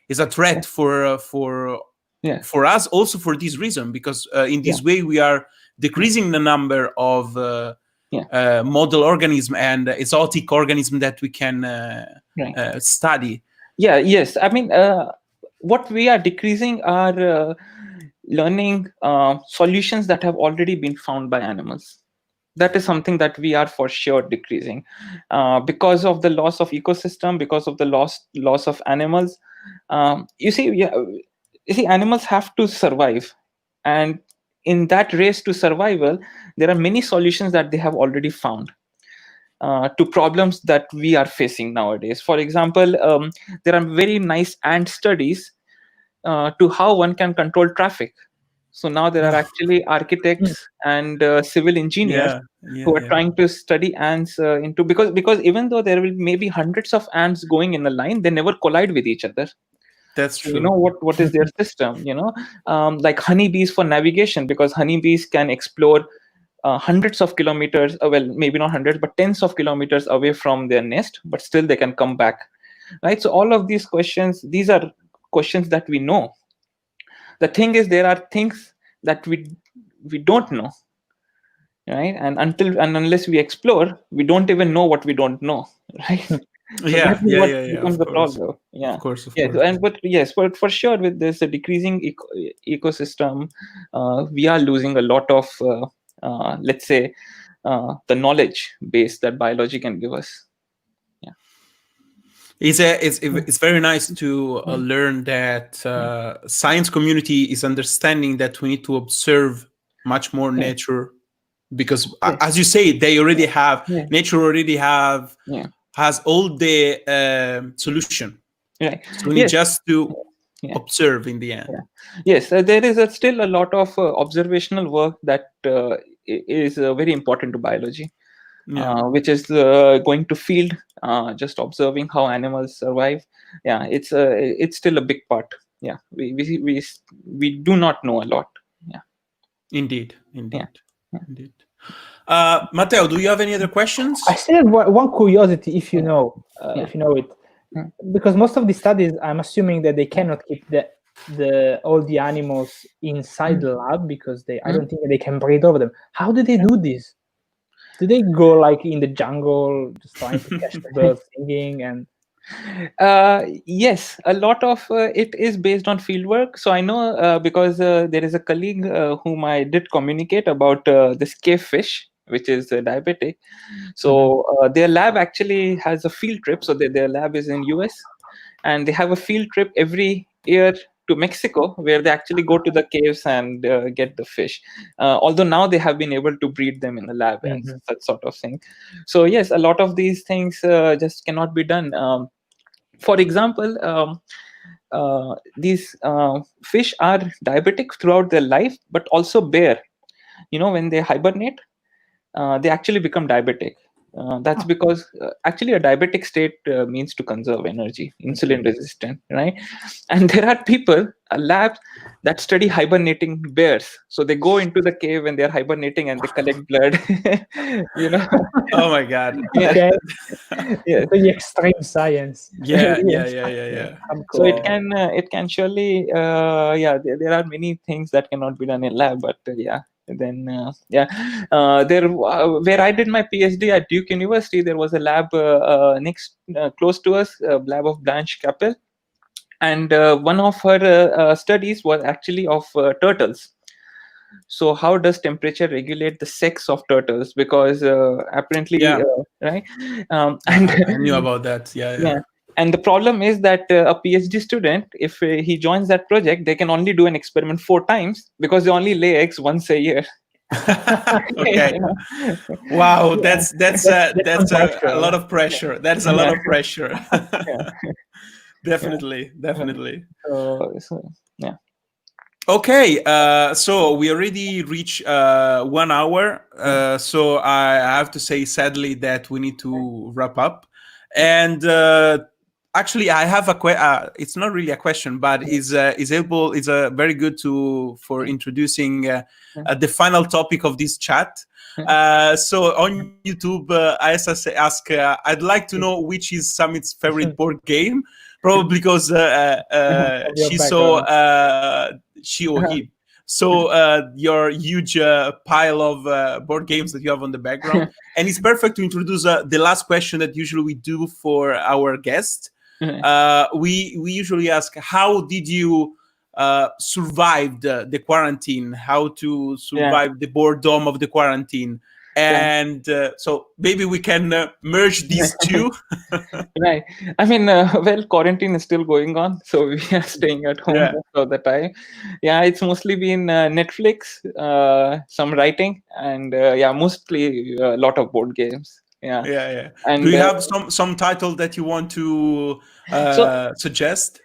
is a threat for us, also for this reason? Because in this way, we are decreasing the number of model organism and exotic organism that we can study. Yes. I mean, what we are decreasing are learning solutions that have already been found by animals. That is something that we are for sure decreasing because of the loss of ecosystem, because of the loss of animals. You see, animals have to survive, and in that race to survival, there are many solutions that they have already found to problems that we are facing nowadays. For example, there are very nice ant studies to how one can control traffic. So now there are actually architects and civil engineers who are trying to study ants into, because even though there will maybe hundreds of ants going in a line, they never collide with each other. That's So true. you know what is their system? Like honeybees for navigation, because honeybees can explore hundreds of kilometers, well, maybe not hundreds, but tens of kilometers away from their nest, but still they can come back, right? So all of these are questions that we know. The thing is, there are things that we don't know, right? And unless we explore, we don't even know what we don't know, right? So that is what becomes the problem. Of course. But for sure, with this decreasing ecosystem, we are losing a lot of let's say the knowledge base that biology can give us. It's very nice to learn that science community is understanding that we need to observe much more nature, because as you say, they already have nature already has all the solution. So we need just to observe in the end. Yes, there is still a lot of observational work that is very important to biology, which is going to field, just observing how animals survive. It's still a big part. We do not know a lot. Indeed. Matteo, do you have any other questions? I still have one curiosity, if you know it, because most of the studies, I'm assuming that they cannot keep all the animals inside the lab, because I don't think that they can breed over them. How do they do this? Do they go like in the jungle, just trying to catch the birds singing? And yes, a lot of it is based on fieldwork. So I know because there is a colleague whom I did communicate about this cave fish, which is diabetic. So their lab actually has a field trip. So their lab is in US, and they have a field trip every year to Mexico, where they actually go to the caves and get the fish. Although now they have been able to breed them in the lab and such sort of thing. So yes, a lot of these things just cannot be done. For example, these fish are diabetic throughout their life, but also bare. When they hibernate, they actually become diabetic. That's because actually a diabetic state means to conserve energy, insulin resistant, right? And there are people, labs that study hibernating bears. So they go into the cave and they're hibernating and they collect blood. Oh my God. Okay. The extreme science. Yeah. So it can surely there are many things that cannot be done in lab, but there where I did my PhD at Duke University, there was a lab next close to us, lab of Blanche Capel, And one of her studies was actually of turtles. So how does temperature regulate the sex of turtles? Because apparently, Yeah. right? And And I knew about that. Yeah. yeah. And the problem is that a PhD student, if he joins that project, they can only do an experiment 4 times because they only lay eggs once a year. Okay. Yeah. Wow, Yeah. that's a lot of pressure. That's a lot of pressure. Yeah. Definitely. So, yeah. Okay, so we already reached 1 hour. So I have to say, sadly, that we need to wrap up. And actually, I have a it's not really a question, but is very good for introducing the final topic of this chat. So on YouTube, I ask, I'd like to know which is Sumeet's favorite board game. Probably because she or he saw your huge pile of board games that you have on the background, and it's perfect to introduce the last question that usually we do for our guests. We usually ask, how did you survive the quarantine? How to survive the boredom of the quarantine? And so maybe we can merge these two. Right. I mean, well, quarantine is still going on, so we are staying at home most of the time. Yeah, it's mostly been Netflix, some writing, and mostly a lot of board games. Yeah. And do you have some title that you want to suggest?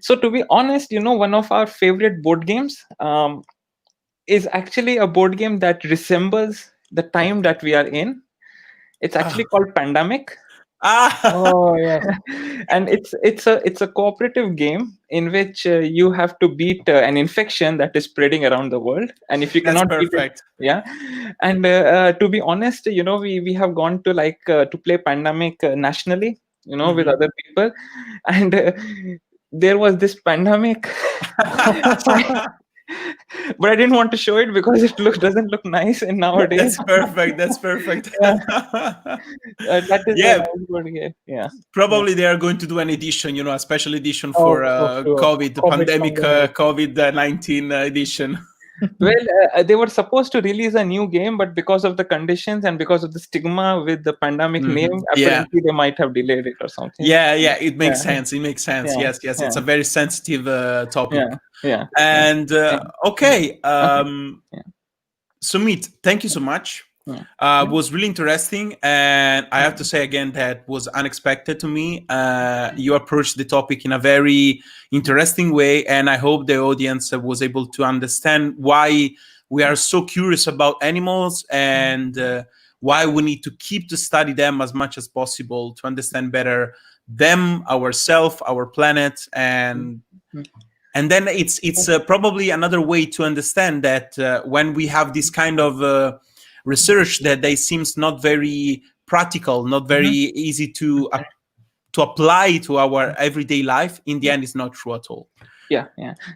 So to be honest, one of our favorite board games is actually a board game that resembles the time that we are in. It's actually called Pandemic. Oh yeah. And it's a cooperative game in which you have to beat an infection that is spreading around the world, and if you cannot beat it, and to be honest, we have gone to to play Pandemic nationally, with other people, and there was this pandemic. But I didn't want to show it because it doesn't look nice in nowadays. That's perfect. That is a nice good game. Yeah. Probably they are going to do an edition, a special edition for COVID, the pandemic COVID-19 edition. Well, they were supposed to release a new game, but because of the conditions and because of the stigma with the pandemic name, apparently they might have delayed it or something. Yeah, it makes sense. It makes sense. Yes. It's a very sensitive topic. And okay. Sumeet, thank you so much. Was really interesting, and I have to say again that was unexpected to me. You approached the topic in a very interesting way, and I hope the audience was able to understand why we are so curious about animals and why we need to keep to study them as much as possible to understand better them, ourselves, our planet, and then it's probably another way to understand that when we have this kind of research that they seems not very practical, not very easy to apply to our everyday life, in the end it's not true at all. No,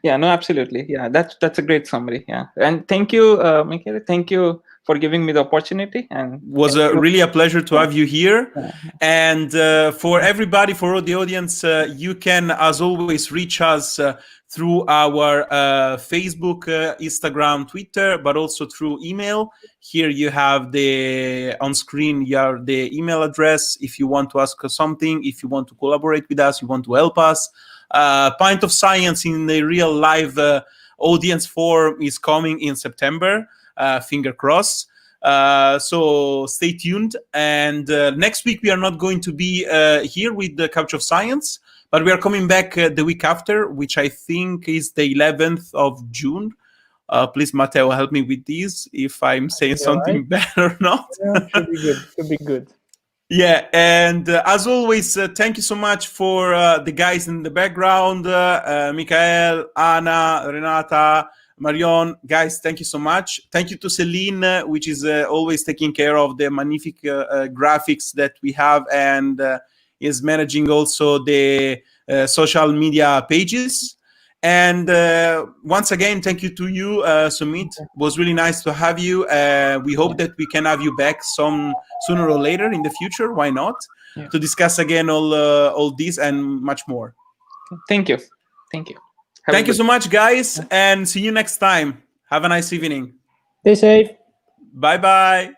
absolutely. That's a great summary. And thank you, Michele, thank you for giving me the opportunity, and was really a pleasure to have you here. And for everybody, for the audience, you can as always reach us through our Facebook, Instagram, Twitter, but also through email. Here you have on screen the email address. If you want to ask us something, if you want to collaborate with us, you want to help us. Pint of Science in the real live audience forum is coming in September. Finger crossed. So stay tuned. And next week we are not going to be here with the Couch of Science, but we are coming back the week after, which I think is the 11th of June. Please, Matteo, help me with this if I'm saying something bad or not. Should be good. Should be good. Yeah, and as always, thank you so much for the guys in the background, Michael, Anna, Renata, Marion. Guys, thank you so much. Thank you to Celine, which is always taking care of the magnific graphics that we have and is managing also the social media pages. And once again, thank you to you, Sumeet. It was really nice to have you. We hope that we can have you back sooner or later in the future. Why not? To discuss again all this and much more. Thank you. Thank you. Thank you so much, guys, and see you next time. Have a nice evening. Stay safe. Bye-bye.